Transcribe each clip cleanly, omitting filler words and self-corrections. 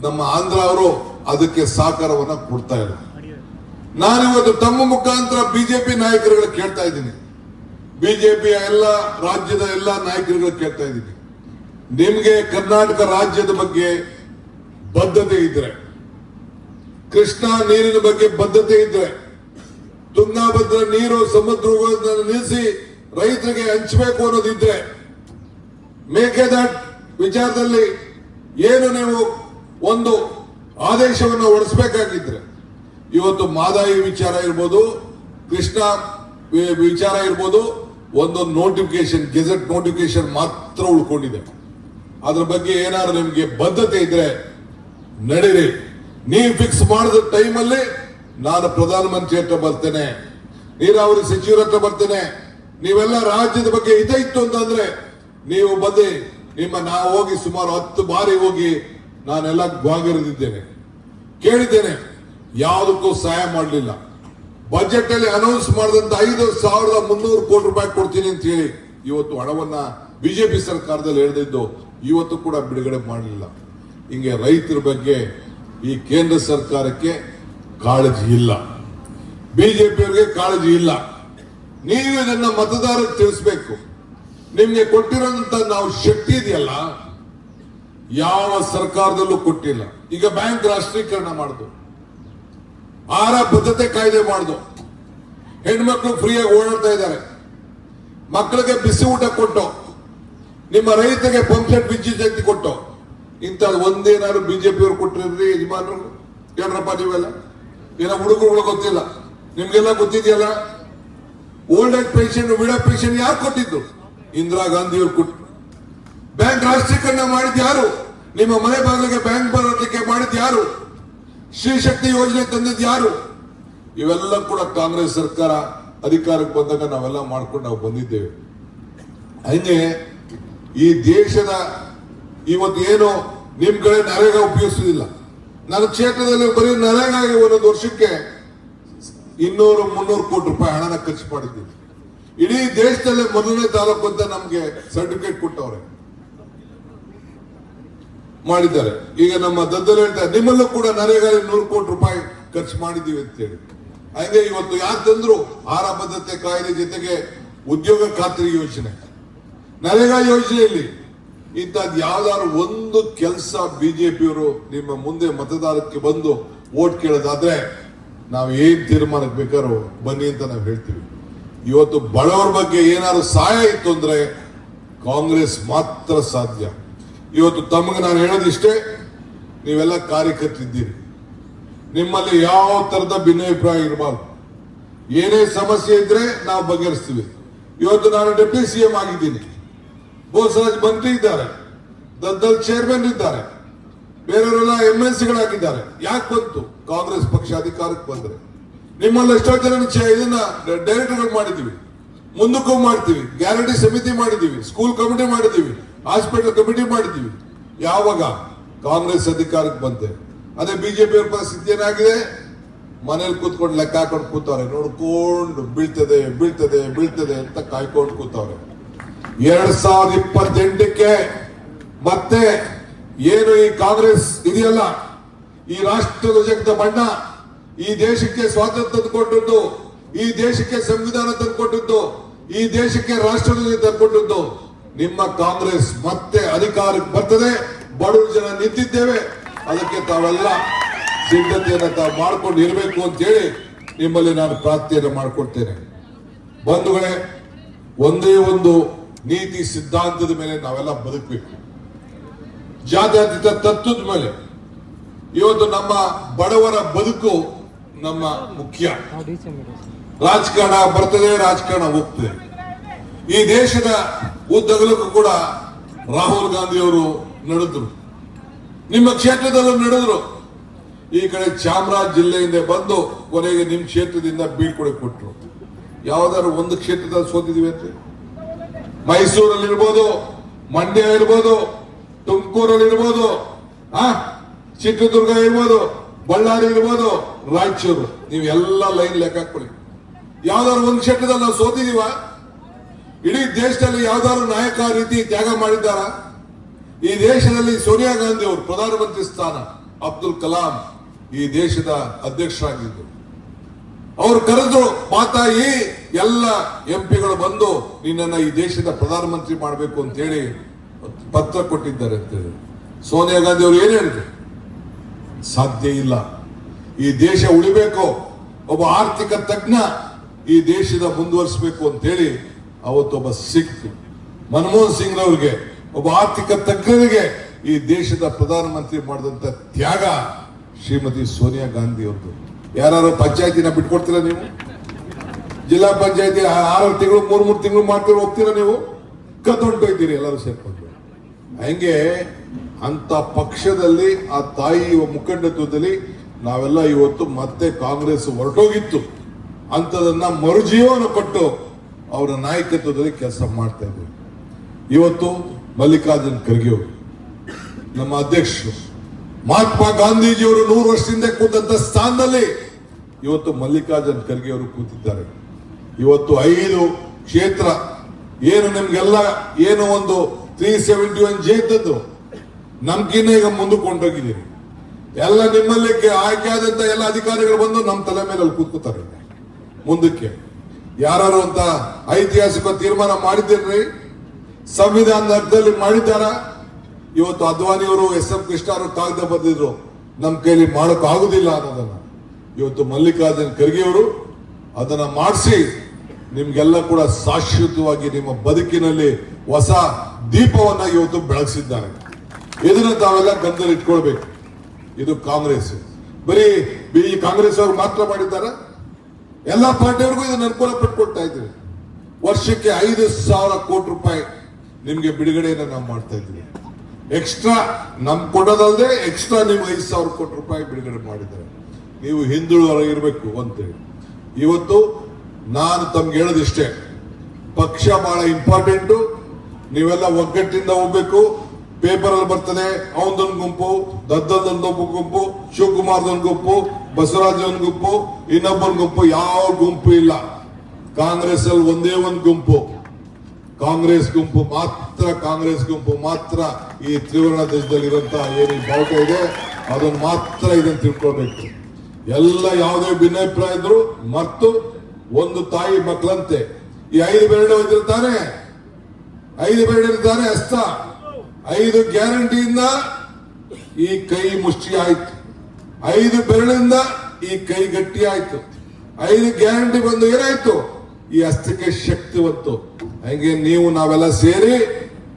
ನಮ್ಮ ಆಂಧ್ರ ಅವರು ಅದಕ್ಕೆ ಸಹಕಾರವನ್ನ ಕೊಡ್ತಾ ಇಲ್ಲ. ನಾನಿವತ್ತು ತಮ್ಮ ಮುಖಾಂತರ ಬಿಜೆಪಿ ನಾಯಕರುಗಳು ಕೇಳ್ತಾ ಇದ್ದೀನಿ, ಬಿಜೆಪಿಯ ಎಲ್ಲ ರಾಜ್ಯದ ಎಲ್ಲ ನಾಯಕರುಗಳು ಕೇಳ್ತಾ ಇದ್ದೀನಿ, ನಿಮ್ಗೆ ಕರ್ನಾಟಕ ರಾಜ್ಯದ ಬಗ್ಗೆ ಬದ್ಧತೆ ಇದ್ರೆ, ಕೃಷ್ಣ ನೀರಿನ ಬಗ್ಗೆ ಬದ್ಧತೆ ಇದ್ರೆ, ತುಂಗಾಭದ್ರಾ ನೀರು ಸಮುದ್ರಗಳನ್ನು ನಿಲ್ಲಿಸಿ ರೈತರಿಗೆ ಹಂಚಬೇಕು ಅನ್ನೋದಿದ್ರೆ, ಮೇಕೆದಾಟ್ ವಿಚಾರದಲ್ಲಿ ಏನು ನೀವು ಒಂದು ಆದೇಶವನ್ನು ಹೊರಡಿಸಬೇಕಾಗಿದ್ರೆ, ಇವತ್ತು ಮಾದಾಯಿ ವಿಚಾರ ಇರ್ಬೋದು, ಕೃಷ್ಣ ವಿಚಾರ ಇರ್ಬೋದು, ಒಂದು ನೋಟಿಫಿಕೇಶನ್, ಗೆಜೆಟ್ ನೋಟಿಫಿಕೇಶನ್ ಮಾತ್ರ ಉಳ್ಕೊಂಡಿದೆ. ಅದ್ರ ಬಗ್ಗೆ ಏನಾದ್ರು ನಿಮ್ಗೆ ಬದ್ಧತೆ ಇದ್ರೆ ನಡೀರಿ. ನೀವು ಫಿಕ್ಸ್ ಮಾಡಿದ ಟೈಮಲ್ಲಿ ನಾನು ಪ್ರಧಾನಮಂತ್ರಿ ಹತ್ರ ಬರ್ತೇನೆ, ನೀರಾವರಿ ಸಚಿವರ ಹತ್ರ ಬರ್ತೇನೆ. ನೀವೆಲ್ಲ ರಾಜ್ಯದ ಬಗ್ಗೆ ಇತ್ತು ಅಂತಂದ್ರೆ ನೀವು ಬಂದು ನಾವು ಹೋಗಿ ಸುಮಾರು 10 ಬಾರಿ ಹೋಗಿ ನಾನೆಲ್ಲ ಗ್ವಾಗರಿದ್ದೇನೆ, ಕೇಳಿದ್ದೇನೆ, ಯಾವುದಕ್ಕೂ ಸಹಾಯ ಮಾಡಲಿಲ್ಲ. ಬಜೆಟ್ ಅಲ್ಲಿ ಅನೌನ್ಸ್ ಮಾಡಿದಂತ 5,300 ಕೋಟಿ ರೂಪಾಯಿ ಕೊಡ್ತೀನಿ ಅಂತ ಹೇಳಿ ಇವತ್ತು ಹಣವನ್ನ ಬಿಜೆಪಿ ಸರ್ಕಾರದಲ್ಲಿ ಹೇಳಿದ್ದು ಇವತ್ತು ಕೂಡ ಬಿಡುಗಡೆ ಮಾಡಲಿಲ್ಲ. ಹಿಂಗೆ ರೈತರ ಬಗ್ಗೆ ಈ ಕೇಂದ್ರ ಸರ್ಕಾರಕ್ಕೆ ಕಾಳಜಿ ಇಲ್ಲ, ಬಿಜೆಪಿಯವರಿಗೆ ಕಾಳಜಿ ಇಲ್ಲ. ನೀವು ಇದನ್ನ ಮತದಾರರಿಗೆ ತಿಳಿಸಬೇಕು. ನಿಮ್ಗೆ ಕೊಟ್ಟಿರೋಂತ ನಾವು ಶಕ್ತಿ ಇದೆಯಲ್ಲ, ಯಾವ ಸರ್ಕಾರದಲ್ಲೂ ಕೊಟ್ಟಿಲ್ಲ. ಈಗ ಬ್ಯಾಂಕ್ ರಾಷ್ಟ್ರೀಕರಣ ಮಾಡುದು, ಆಹಾರ ಭದ್ರತೆ ಕಾಯ್ದೆ ಮಾಡುದು, ಹೆಣ್ಮಕ್ಳು ಫ್ರೀಯಾಗಿ ಓಡಾಡ್ತಾ ಇದ್ದಾರೆ, ಮಕ್ಕಳಿಗೆ ಬಿಸಿ ಊಟ ಕೊಟ್ಟು, ನಿಮ್ಮ ರೈತರಿಗೆ ಪಂಪ್ಸೆಟ್ ವಿದ್ಯುತ್ ಶಕ್ತಿ ಕೊಟ್ಟು, ಇಂಥದ್ದು ಒಂದೇನಾದ್ರು ಬಿಜೆಪಿಯವರು ಕೊಟ್ಟಿರ್ರಿ ಯಜಮಾನರು? ಹೇಳ್ರಪ್ಪ ನೀವೆಲ್ಲ. ಏನೋ ಹುಡುಗರುಗಳು ಗೊತ್ತಿಲ್ಲ, ನಿಮ್ಗೆಲ್ಲ ಗೊತ್ತಿದೆಯಲ್ಲ. Old age pension, widow pension ಯಾರು ಕೊಟ್ಟಿದ್ದು? ಇಂದಿರಾ ಗಾಂಧಿಯವರು ಕೊಟ್ಟರು. ಬ್ಯಾಂಕ್ ರಾಷ್ಟ್ರೀಕರಣ ಮಾಡಿದ್ ಯಾರು? ನಿಮ್ಮ ಮನೆ ಬಾಗಿಲಿಗೆ ಬ್ಯಾಂಕ್ ಬರೋದಕ್ಕೆ ಮಾಡಿದ್ ಯಾರು? ಶ್ರೀ ಶಕ್ತಿ ಯೋಜನೆ ತಂದಿದ್ ಯಾರು? ಇವೆಲ್ಲ ಕೂಡ ಕಾಂಗ್ರೆಸ್ ಸರ್ಕಾರ ಅಧಿಕಾರಕ್ಕೆ ಬಂದಾಗ ನಾವೆಲ್ಲ ಮಾಡ್ಕೊಂಡು ನಾವು ಬಂದಿದ್ದೇವೆ. ಹಂಗೆ ಈ ದೇಶದ ಇವತ್ತು ಏನು ನಿಮ್ ಕಡೆ ನರೇಗಾ ಉಪಯೋಗಿಸುವುದಿಲ್ಲ. ನನ್ನ ಕ್ಷೇತ್ರದಲ್ಲಿ ಬರೀ ನರೇಗಾಗೆ ಒಂದೊಂದು ವರ್ಷಕ್ಕೆ 200-300 ಕೋಟಿ ರೂಪಾಯಿ ಹಣನ ಖರ್ಚು ಮಾಡಿದ್ದೀವಿ. ಇಡೀ ದೇಶದಲ್ಲೇ ಮೊದಲನೇ ತಾಲೂಕು ಅಂತ ನಮ್ಗೆ ಸರ್ಟಿಫಿಕೇಟ್ ಕೊಟ್ಟವ್ರೆ ಮಾಡಿದ್ದಾರೆ. ಈಗ ನಮ್ಮ ದದ್ದಲು ಹೇಳ್ತಾರೆ, ನಿಮ್ಮಲ್ಲೂ ಕೂಡ ನರೇಗಾ 100 ಕೋಟಿ ರೂಪಾಯಿ ಖರ್ಚು ಮಾಡಿದ್ದೀವಿ ಅಂತ ಹೇಳಿ. ಹಾಗೆ ಇವತ್ತು ಯಾರು ತಂದ್ರು ಆಹಾರ ಭದ್ರತೆ ಕಾಯ್ದೆ ಜೊತೆಗೆ ಉದ್ಯೋಗ ಖಾತ್ರಿ ಯೋಜನೆ, ನರೇಗಾ ಯೋಜನೆಯಲ್ಲಿ ಇಂಥದ್ದು ಯಾವ್ದಾದ್ರು ಒಂದು ಕೆಲಸ ಬಿಜೆಪಿಯವರು ನಿಮ್ಮ ಮುಂದೆ ಮತದಾರಕ್ಕೆ ಬಂದು ವೋಟ್ ಕೇಳೋದಾದ್ರೆ ನಾವು ಏನ್ ತೀರ್ಮಾನಕ್ಕೆ ಬೇಕಾದ್ರೂ ಬನ್ನಿ ಅಂತ ನಾವು ಹೇಳ್ತೀವಿ. ಇವತ್ತು ಬಡವರ ಬಗ್ಗೆ ಏನಾದ್ರು ಸಹಾಯ ಇತ್ತು ಅಂದ್ರೆ ಕಾಂಗ್ರೆಸ್ ಮಾತ್ರ ಸಾಧ್ಯ. ಇವತ್ತು ತಮಗೆ ನಾನು ಹೇಳೋದಿಷ್ಟೇ, ನೀವೆಲ್ಲ ಕಾರ್ಯಕರ್ತರಿದ್ದೀರಿ, ನಿಮ್ಮಲ್ಲಿ ಯಾವ ತರದ ಭಿನ್ನಾಭಿಪ್ರಾಯ ಇರಬಾರ್ದು. ಏನೇ ಸಮಸ್ಯೆ ಇದ್ರೆ ನಾವು ಬಗೆಹರಿಸ್ತೀವಿ. ಇವತ್ತು ನಾನು ಡೆಪ್ಯೂಟಿ ಸಿಎಂ ಆಗಿದ್ದೀನಿ, ಬೋಸರಾಜ್ ಮಂತ್ರಿ ಇದ್ದಾರೆ, ದದ್ದಲ್ ಚೇರ್ಮನ್ ಇದ್ದಾರೆ, ಬೇರೆಯವರೆಲ್ಲ MLCಗಳಾಗಿದ್ದಾರೆ. ಯಾಕೆ ಬಂತು? ಕಾಂಗ್ರೆಸ್ ಪಕ್ಷ ಅಧಿಕಾರಕ್ಕೆ ಬಂದ್ರೆ. ನಿಮ್ಮಲ್ಲಿ ಎಷ್ಟೋ ಜನ ಇದನ್ನ ಡೈರೆಕ್ಟರ್ಗಳು ಮಾಡಿದೀವಿ, ಮುಂದಕ್ಕೂ ಮಾಡ್ತೀವಿ. ಗ್ಯಾರಂಟಿ ಸಮಿತಿ ಮಾಡಿದೀವಿ, ಸ್ಕೂಲ್ ಕಮಿಟಿ ಮಾಡಿದೀವಿ, ಹಾಸ್ಪಿಟಲ್ ಕಮಿಟಿ ಮಾಡಿದೀವಿ. ಯಾವಾಗ ಕಾಂಗ್ರೆಸ್ ಅಧಿಕಾರಕ್ಕೆ ಬಂತೆ. ಅದೇ ಬಿಜೆಪಿಯವರ ಪರಿಸ್ಥಿತಿ ಏನಾಗಿದೆ? ಮನೇಲಿ ಕೂತ್ಕೊಂಡು ಲೆಕ್ಕ ಹಾಕೊಂಡು ಕೂತವ್ರೆ, ನೋಡ್ಕೊಂಡು ಬೀಳ್ತದೆ ಬೀಳ್ತದೆ ಬೀಳ್ತದೆ ಅಂತ ಕಾಯ್ಕೊಂಡು ಕೂತವ್ರೆ. 2028ಕ್ಕೆ ಮತ್ತೆ ಏನು ಈ ಕಾಂಗ್ರೆಸ್ ಇದೆಯಲ್ಲ, ಈ ರಾಷ್ಟ್ರ ಧ್ವಜದ ಬಣ್ಣ, ಈ ದೇಶಕ್ಕೆ ಸ್ವಾತಂತ್ರ್ಯ ತಂದುಕೊಟ್ಟದ್ದು, ಈ ದೇಶಕ್ಕೆ ಸಂವಿಧಾನ ತಂದುಕೊಟ್ಟದ್ದು, ಈ ದೇಶಕ್ಕೆ ರಾಷ್ಟ್ರ ಧ್ವಜ ತಂದುಕೊಟ್ಟದ್ದು ನಿಮ್ಮ ಕಾಂಗ್ರೆಸ್ ಮತ್ತೆ ಅಧಿಕಾರಕ್ಕೆ ಬರ್ತದೆ. ಬಡವರು ಜನ ನಿಂತಿದ್ದೇವೆ, ಅದಕ್ಕೆ ತಾವೆಲ್ಲ ಸಿದ್ಧತೆಯನ್ನು ತಾವು ಮಾಡ್ಕೊಂಡು ಇರಬೇಕು ಅಂತ ಹೇಳಿ ನಿಮ್ಮಲ್ಲಿ ನಾನು ಪ್ರಾರ್ಥನೆಯನ್ನು ಮಾಡಿಕೊಡ್ತೇನೆ. ಬಂಧುಗಳೇ, ಒಂದೇ ಒಂದು ನೀತಿ ಸಿದ್ಧಾಂತದ ಮೇಲೆ ನಾವೆಲ್ಲ ಬದುಕಬೇಕು, ಜಾತ್ಯತೀತ ತತ್ವದ ಮೇಲೆ. ಇವತ್ತು ನಮ್ಮ ಬಡವರ ಬದುಕು ನಮ್ಮ ಮುಖ್ಯ. ರಾಜಕಾರಣ ಬರ್ತದೆ, ರಾಜಕಾರಣ ಹೋಗ್ತದೆ. ಈ ದೇಶದ ಉದ್ದಗಲಕ್ಕೂ ಕೂಡ ರಾಹುಲ್ ಗಾಂಧಿ ಅವರು ನಡೆದ್ರು, ನಿಮ್ಮ ಕ್ಷೇತ್ರದಲ್ಲೂ ನಡೆದ್ರು. ಈ ಕಡೆ ಚಾಮರಾಜ ಜಿಲ್ಲೆಯಿಂದ ಬಂದು ಕೊನೆಗೆ ನಿಮ್ಮ ಕ್ಷೇತ್ರದಿಂದ ಬೀಳ್ಕೊಡೆ ಕೊಟ್ಟರು. ಯಾವ್ದಾದ್ರು ಒಂದು ಕ್ಷೇತ್ರದಲ್ಲಿ ಸೋತಿದೀವಿ ಅಂತ? ಮೈಸೂರಲ್ಲಿ ಇರ್ಬೋದು, ಮಂಡ್ಯ ಇರ್ಬೋದು, ತುಮಕೂರಲ್ಲಿ ಇರ್ಬೋದು, ಚಿತ್ರದುರ್ಗ ಇರ್ಬೋದು, ಬಳ್ಳಾರಿ ಇರ್ಬೋದು, ರಾಯಚೂರು, ನೀವೆಲ್ಲ ಲೈನ್ ಲೆಕ್ಕ ಹಾಕೊಳ್ಳಿ. ಯಾವ್ದಾದ್ರು ಒಂದು ಕ್ಷೇತ್ರದಲ್ಲಿ ನಾವು ಸೋತಿದೀವ? ಇಡೀ ದೇಶದಲ್ಲಿ ಯಾವ್ದಾದ್ರು ನಾಯಕ ರೀತಿ ತ್ಯಾಗ ಮಾಡಿದ್ದಾರ? ಈ ದೇಶದಲ್ಲಿ ಸೋನಿಯಾ ಗಾಂಧಿ ಅವರು ಪ್ರಧಾನಮಂತ್ರಿ ಸ್ಥಾನ ಅಬ್ದುಲ್ ಕಲಾಂ ಈ ದೇಶದ ಅಧ್ಯಕ್ಷರಾಗಿದ್ದರು. ಅವರು ಕರೆದ್ರು, ಮಾತಾಯಿ ಎಲ್ಲ ಎಂಪಿಗಳು ಬಂದು ನಿನ್ನನ್ನ ಈ ದೇಶದ ಪ್ರಧಾನಮಂತ್ರಿ ಮಾಡಬೇಕು ಅಂತ ಹೇಳಿ ಪತ್ರ ಕೊಟ್ಟಿದ್ದಾರೆ ಅಂತ ಹೇಳಿ. ಸೋನಿಯಾ ಗಾಂಧಿ ಅವರು ಏನ್ ಹೇಳಿದ್ರು? ಸಾಧ್ಯ ಇಲ್ಲ, ಈ ದೇಶ ಉಳಿಬೇಕು, ಒಬ್ಬ ಆರ್ಥಿಕ ತಜ್ಞ ಈ ದೇಶದ ಮುಂದುವರಿಸಬೇಕು ಅಂತ ಹೇಳಿ ಅವತ್ತೊಬ್ಬ ಸಿಖ್ ಮನಮೋಹನ್ ಸಿಂಗ್ ಅವರಿಗೆ, ಒಬ್ಬ ಆರ್ಥಿಕ ತಜ್ಞರಿಗೆ ಈ ದೇಶದ ಪ್ರಧಾನಮಂತ್ರಿ ಮಾಡಿದಂತ ತ್ಯಾಗ ಶ್ರೀಮತಿ ಸೋನಿಯಾ ಗಾಂಧಿ ಅವ್ರದ್ದು. ಯಾರು ಪಂಚಾಯತಿನ ಬಿಟ್ಕೊಡ್ತೀರಾ ನೀವು? ಜಿಲ್ಲಾ ಪಂಚಾಯತಿ 6 ತಿಂಗಳು 3 ತಿಂಗಳು ಮಾಡ್ತೀರ, ಹೋಗ್ತೀರಾ ನೀವು? ಕತ್ತೊಂಟೋಯ್ತೀರಿ ಎಲ್ಲರೂ ಸೇರ್ಕೊಂಡು. ಹಂಗೆ ಅಂತ ಪಕ್ಷದಲ್ಲಿ ಆ ತಾಯಿಯ ಮುಖಂಡತ್ವದಲ್ಲಿ ನಾವೆಲ್ಲ ಇವತ್ತು ಮತ್ತೆ ಕಾಂಗ್ರೆಸ್ ಹೊರಟೋಗಿತ್ತು ಅಂತದನ್ನ ಮರುಜೀವನ ಕೊಟ್ಟು ಅವರ ನಾಯಕತ್ವದಲ್ಲಿ ಕೆಲಸ ಮಾಡ್ತಾ ಇದ್ದೇವೆ. ಇವತ್ತು ಮಲ್ಲಿಕಾರ್ಜುನ್ ಖರ್ಗೆ ಅವರು ನಮ್ಮ ಅಧ್ಯಕ್ಷರು, ಮಹಾತ್ಮ ಗಾಂಧೀಜಿಯವರು 100 ವರ್ಷದಿಂದ ಕೂತಂತ ಸ್ಥಾನದಲ್ಲಿ ಇವತ್ತು ಮಲ್ಲಿಕಾರ್ಜುನ್ ಖರ್ಗೆ ಅವರು ಕೂತಿದ್ದಾರೆ. ಇವತ್ತು 5 ಕ್ಷೇತ್ರ ಏನು ನಿಮ್ಗೆಲ್ಲ ಏನು ಒಂದು 371 ಜೇತದ್ದು ನಮ್ಗಿನ್ನ ಈಗ ಮುಂದಕ್ಕೆ ಕೊಂಡೋಗಿದ್ದೀರಿ. ಎಲ್ಲ ನಿಮ್ಮಲ್ಲಿ ಆಯ್ಕೆ ಆದಂತ ಎಲ್ಲ ಅಧಿಕಾರಿಗಳು ಬಂದು ನಮ್ಮ ತಲೆ ಮೇಲೆ ಅಲ್ಲಿ ಕೂತ್ಕೋತಾರೆ. ಮುಂದಕ್ಕೆ ಯಾರು ಅಂತ ಐತಿಹಾಸಿಕ ತೀರ್ಮಾನ ಮಾಡಿದ್ದೇನ್ರಿ? ಸಂವಿಧಾನದ ಅರ್ಥದಲ್ಲಿ ಮಾಡಿದ್ದಾರ? ಇವತ್ತು ಅದ್ವಾನಿಯವರು SM ಕೃಷ್ಣ ಅವರು ಕಾಗದ ಬರೆದಿದ್ರು, ನಮ್ಮ ಕೈಲಿ ಮಾಡೋಕ್ ಆಗುದಿಲ್ಲ ಅನ್ನೋದನ್ನ. ಇವತ್ತು ಮಲ್ಲಿಕಾರ್ಜುನ್ ಖರ್ಗೆ ಅವರು ಅದನ್ನ ಮಾಡಿಸಿ ನಿಮ್ಗೆಲ್ಲ ಕೂಡ ಶಾಶ್ವತವಾಗಿ ನಿಮ್ಮ ಬದುಕಿನಲ್ಲಿ ಹೊಸ ದೀಪವನ್ನ ಇವತ್ತು ಬೆಳಗಿಸಿದ್ದಾರೆ. ಇದನ್ನ ತಾವೆಲ್ಲ ಗಮನದಲ್ಲಿ ಇಟ್ಕೊಳ್ಬೇಕು. ಇದು ಕಾಂಗ್ರೆಸ್, ಬರೀ ಕಾಂಗ್ರೆಸ್ ಅವರು ಮಾತ್ರ ಮಾಡಿದ್ದಾರೆ, ಎಲ್ಲಾ ಪಾರ್ಟಿಯವರಿಗೂ ಇದನ್ನ ಅನುಕೂಲ ಪಟ್ಕೊಡ್ತಾ ಇದ್ದೀವಿ. ವರ್ಷಕ್ಕೆ 5,000 ಕೋಟಿ ರೂಪಾಯಿ ನಿಮ್ಗೆ ಬಿಡುಗಡೆಯನ್ನು ನಾವು ಮಾಡ್ತಾ ಇದ್ದೀವಿ. ಎಕ್ಸ್ಟ್ರಾ ನಮ್ ಕೊಡೋದಲ್ಲದೆ ಎಕ್ಸ್ಟ್ರಾ ನೀವು 5,000 ಕೋಟಿ ರೂಪಾಯಿ ಬಿಡುಗಡೆ ಮಾಡಿದ್ದಾರೆ. ನೀವು ಹಿಂದುಳಿದವರಾಗಿರ್ಬೇಕು ಅಂತೇಳಿ. ಇವತ್ತು ನಾನು ತಮ್ಗೆ ಹೇಳೋದಿಷ್ಟೇ, ಪಕ್ಷ ಬಹಳ ಇಂಪಾರ್ಟೆಂಟು. ನೀವೆಲ್ಲ ಒಗ್ಗಟ್ಟಿಂದ ಹೋಗ್ಬೇಕು. ಪೇಪರ್ ಅಲ್ಲಿ ಬರ್ತದೆ, ಅವನದೊಂದು ಗುಂಪು, ದದ್ದದೊಂದು ಗುಂಪು, ಶಿವಕುಮಾರ್ದೊಂದು ಗುಂಪು, ಬಸವರಾಜ್ ಒಂದು ಗುಂಪು, ಇನ್ನೊಬ್ಬನ ಗುಂಪು. ಯಾವ ಗುಂಪು ಇಲ್ಲ. ಕಾಂಗ್ರೆಸ್ ಅಲ್ಲಿ ಒಂದೇ ಒಂದು ಗುಂಪು, ಕಾಂಗ್ರೆಸ್ ಗುಂಪು ಮಾತ್ರ. ಕಾಂಗ್ರೆಸ್ ಗುಂಪು ಮಾತ್ರ ಈ ತ್ರಿವರ್ಣ ದೇಶದಲ್ಲಿ ಇರುವಂತಹ ಏನು ಬಾವುಟ ಇದೆ ಅದನ್ನು ಮಾತ್ರ ಇದನ್ನು ತಿಳ್ಕೊಳ್ಬೇಕು. ಎಲ್ಲ ಯಾವುದೇ ಭಿನ್ನಾಭಿಪ್ರಾಯ ಇದ್ರು ಮತ್ತು ಒಂದು ತಾಯಿ ಮಕ್ಕಳಂತೆ ಈ 5 ಬೆರಳು ಹೊಂದಿರ್ತಾನೆ, 5 ಬೆರಳಿರ್ತಾನೆ ಅಸ್ತ. 5 ಗ್ಯಾರಂಟಿಯಿಂದ ಈ ಕೈ ಮುಷ್ಟಿ ಆಯ್ತು, 5 ಬೆರಳಿಂದ ಈ ಕೈ ಗಟ್ಟಿ ಆಯ್ತು. 5 ಗ್ಯಾರಂಟಿ ಬಂದು ಏನಾಯ್ತು? ಈ ಹಸ್ತಕ್ಕೆ ಶಕ್ತಿ ಬಂತು. ಹಂಗೆ ನೀವು ನಾವೆಲ್ಲ ಸೇರಿ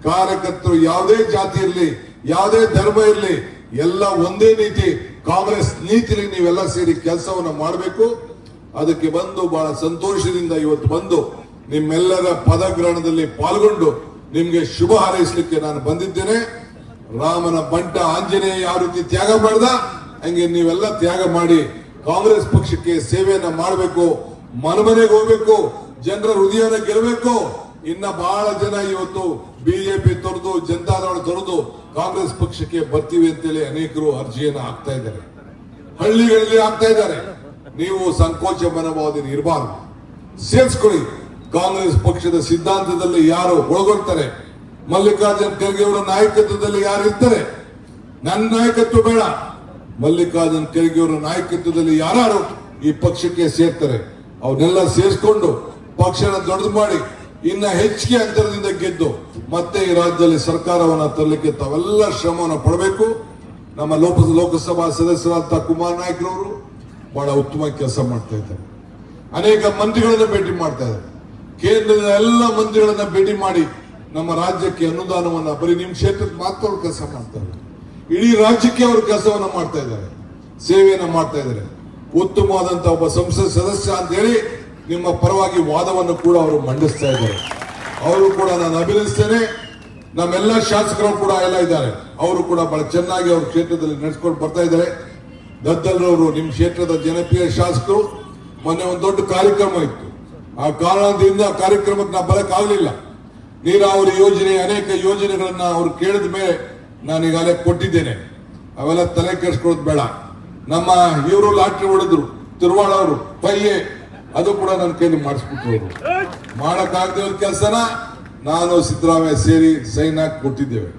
ಕಾರ್ಯಕರ್ತರು ಯಾವುದೇ ಜಾತಿ ಇರಲಿ, ಯಾವುದೇ ಧರ್ಮ ಇರಲಿ, ಎಲ್ಲ ಒಂದೇ ನೀತಿ, ಕಾಂಗ್ರೆಸ್ ನೀತಿಲಿ ನೀವೆಲ್ಲ ಸೇರಿ ಕೆಲಸವನ್ನ ಮಾಡಬೇಕು. ಅದಕ್ಕೆ ಬಂದು ಬಹಳ ಸಂತೋಷದಿಂದ ಇವತ್ತು ಬಂದು ನಿಮ್ಮೆಲ್ಲರ ಪದಗ್ರಹಣದಲ್ಲಿ ಪಾಲ್ಗೊಂಡು ನಿಮ್ಗೆ ಶುಭ ಹಾರೈಸಲಿಕ್ಕೆ ನಾನು ಬಂದಿದ್ದೇನೆ. ರಾಮನ ಬಂಟ ಆಂಜನೇಯ ಯಾವ ರೀತಿ ತ್ಯಾಗ ಮಾಡ್ದ, ಹಂಗೆ ನೀವೆಲ್ಲ ತ್ಯಾಗ ಮಾಡಿ ಕಾಂಗ್ರೆಸ್ ಪಕ್ಷಕ್ಕೆ ಸೇವೆಯನ್ನ ಮಾಡಬೇಕು. ಮನೆಗೆ ಹೋಗ್ಬೇಕು, ಜನರ ಹೃದಯನ ಗೆಲ್ಲಬೇಕು. ಇನ್ನ ಬಹಳ ಜನ ಇವತ್ತು ಬಿಜೆಪಿ ತೊರೆದು ಜನತಾದಳ ತೊರೆದು ಕಾಂಗ್ರೆಸ್ ಪಕ್ಷಕ್ಕೆ ಬರ್ತೀವಿ ಅಂತೇಳಿ ಅನೇಕರು ಅರ್ಜಿಯನ್ನು ಹಾಕ್ತಾ ಇದ್ದಾರೆ, ಹಳ್ಳಿಗಳಲ್ಲಿ ಹಾಕ್ತಾ ಇದ್ದಾರೆ. ನೀವು ಸಂಕೋಚ ಮನೋಭಾವದಿಂದ ಇರಬಾರ್ದು, ಸೇರಿಸ್ಕೊಳ್ಳಿ. ಕಾಂಗ್ರೆಸ್ ಪಕ್ಷದ ಸಿದ್ಧಾಂತದಲ್ಲಿ ಯಾರು ಒಳಗೊಳ್ತಾರೆ, ಮಲ್ಲಿಕಾರ್ಜುನ್ ಖರ್ಗೆ ಅವರ ನಾಯಕತ್ವದಲ್ಲಿ ಯಾರು ಇರ್ತಾರೆ. ನನ್ನ ನಾಯಕತ್ವ ಬೇಡ, ಮಲ್ಲಿಕಾರ್ಜುನ್ ಖರ್ಗೆ ಅವರ ನಾಯಕತ್ವದಲ್ಲಿ ಯಾರು ಈ ಪಕ್ಷಕ್ಕೆ ಸೇರ್ತಾರೆ ಅವನ್ನೆಲ್ಲ ಸೇರಿಸ್ಕೊಂಡು ಪಕ್ಷನ ದೊಡ್ಡದು ಮಾಡಿ ಇನ್ನ ಹೆಚ್ಚಿಗೆ ಅಂತರದಿಂದ ಗೆದ್ದು ಮತ್ತೆ ಈ ರಾಜ್ಯದಲ್ಲಿ ಸರ್ಕಾರವನ್ನ ತರಲಿಕ್ಕೆ ತಾವೆಲ್ಲ ಶ್ರಮವನ್ನು ಪಡಬೇಕು. ನಮ್ಮ ಲೋಕಸಭಾ ಸದಸ್ಯರಾದ ಕುಮಾರ್ ನಾಯ್ಕರವರು ಬಹಳ ಉತ್ತಮ ಕೆಲಸ ಮಾಡ್ತಾ ಇದ್ದಾರೆ. ಅನೇಕ ಮಂತ್ರಿಗಳನ್ನ ಭೇಟಿ ಮಾಡ್ತಾ ಇದ್ದಾರೆ. ಕೇಂದ್ರದ ಎಲ್ಲ ಮಂತ್ರಿಗಳನ್ನ ಭೇಟಿ ಮಾಡಿ ನಮ್ಮ ರಾಜ್ಯಕ್ಕೆ ಅನುದಾನವನ್ನ ಬರೀ ನಿಮ್ಮ ಕ್ಷೇತ್ರಕ್ಕೆ ಮಾತ್ರ ಅವರು ಕೆಲಸ ಮಾಡ್ತಾ ಇದ್ದಾರೆ, ಇಡೀ ರಾಜ್ಯಕ್ಕೆ ಅವರು ಕೆಲಸವನ್ನ ಮಾಡ್ತಾ ಇದ್ದಾರೆ, ಸೇವೆಯನ್ನ ಮಾಡ್ತಾ ಇದ್ದಾರೆ. ಉತ್ತಮವಾದಂತಹ ಒಬ್ಬ ಸಂಸತ್ ಸದಸ್ಯ ಅಂತ ಹೇಳಿ ನಿಮ್ಮ ಪರವಾಗಿ ವಾದವನ್ನು ಕೂಡ ಅವರು ಮಂಡಿಸ್ತಾ ಇದ್ದಾರೆ. ಅವರು ಕೂಡ ನಾನು ಅಭಿನಂದಿಸ್ತೇನೆ. ನಮ್ಮೆಲ್ಲ ಶಾಸಕರು ಕೂಡ ಎಲ್ಲ ಇದ್ದಾರೆ, ಅವರು ಕೂಡ ಬಹಳ ಚೆನ್ನಾಗಿ ಅವ್ರ ಕ್ಷೇತ್ರದಲ್ಲಿ ನಡೆಸ್ಕೊಂಡು ಬರ್ತಾ ಇದ್ದಾರೆ. ದದ್ದಲ್ರವರು ನಿಮ್ಮ ಕ್ಷೇತ್ರದ ಜನಪ್ರಿಯ ಶಾಸಕರು. ಮೊನ್ನೆ ಒಂದು ದೊಡ್ಡ ಕಾರ್ಯಕ್ರಮ ಇತ್ತು, ಆ ಕಾರಣದಿಂದ ಕಾರ್ಯಕ್ರಮಕ್ಕೆ ನಾವು ಬರಕ್ಕಾಗಲಿಲ್ಲ. ನೀರಾವರಿ ಯೋಜನೆ, ಅನೇಕ ಯೋಜನೆಗಳನ್ನ ಅವ್ರು ಕೇಳಿದ ಮೇಲೆ ನಾನು ಈಗಾಗಲೇ ಕೊಟ್ಟಿದ್ದೇನೆ. ಅವೆಲ್ಲ ತಲೆ ಕೆಡಿಸ್ಕೊಳ್ಳೋದು ಬೇಡ. ನಮ್ಮ ಇವರು ಲಾಟ್ರಿ ಹೊಡೆದ್ರು, ತಿರುವಾಳ ಅವರು ಪೈಯೆ, ಅದು ಕೂಡ ನನ್ನ ಕೈಲಿ ಮಾಡಿಸ್ಬಿಟ್ರು. ಮಾಡಕ್ಕಾಗದ ಕೆಲಸನ ನಾನು ಸಿದ್ದರಾಮಯ್ಯ ಸೇರಿ ಸೈನ್ ಹಾಕಿ ಕೊಟ್ಟಿದ್ದೇವೆ.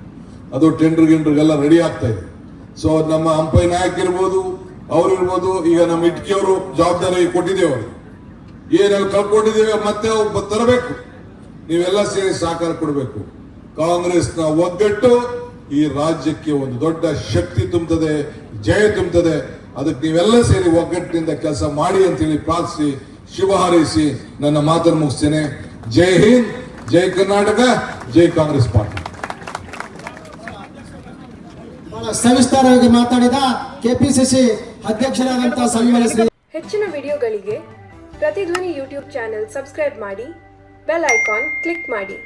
ಅದು ಟೆಂಡರ್ ಗಿಂಡರ್ಗೆಲ್ಲ ರೆಡಿ ಆಗ್ತಾ ಇದೆ. ಸೊ ನಮ್ಮ ಅಂಪೈ ನಾಯಕ್ ಇರ್ಬೋದು, ಅವ್ರು ಇರ್ಬೋದು, ಈಗ ನಮ್ಮ ಇಟ್ಕಿಯವರು ಜವಾಬ್ದಾರಿ ಕೊಟ್ಟಿದ್ದೇವೆ. ಅವರು ಏನೆಲ್ಲ ಕಳ್ಕೊಂಡಿದ್ದೇವೆ ಮತ್ತೆ ಅವ್ರು ತರಬೇಕು. ನೀವೆಲ್ಲ ಸೇರಿ ಸಹಕಾರ ಕೊಡಬೇಕು. ಕಾಂಗ್ರೆಸ್ನ ಒಗ್ಗಟ್ಟು ಈ ರಾಜ್ಯಕ್ಕೆ ಒಂದು ದೊಡ್ಡ ಶಕ್ತಿ ತುಂಬುತ್ತದೆ, ಜಯ ತುಂಬುತ್ತದೆ. ಅದಕ್ಕೆ ನೀವೆಲ್ಲ ಸೇರಿ ಒಗ್ಗಟ್ಟಿನಿಂದ ಕೆಲಸ ಮಾಡಿ ಅಂತೇಳಿ ಪ್ರಾರ್ಥಿಸಿ ಶುಭ ಹಾರೈಸಿ ನನ್ನ ಮಾತನ್ನು ಮುಗಿಸ್ತೇನೆ. ಜೈ ಹಿಂದ್, ಜೈ ಕರ್ನಾಟಕ, ಜೈ ಕಾಂಗ್ರೆಸ್ ಪಾರ್ಟಿ. ಬಹಳ ಸವಿಸ್ತಾರವಾಗಿ ಮಾತಾಡಿದ ಕೆಪಿಸಿಸಿ ಅಧ್ಯಕ್ಷರಾದಂತಹ ಸನ್ಮಾನ್ಯ ಶ್ರೀ. ಹೆಚ್ಚಿನ ವಿಡಿಯೋಗಳಿಗೆ ಪ್ರತಿಧ್ವನಿ ಯೂಟ್ಯೂಬ್ ಚಾನೆಲ್ ಸಬ್ಸ್ಕ್ರೈಬ್ ಮಾಡಿ, ಬೆಲ್ ಐಕಾನ್ ಕ್ಲಿಕ್ ಮಾಡಿ.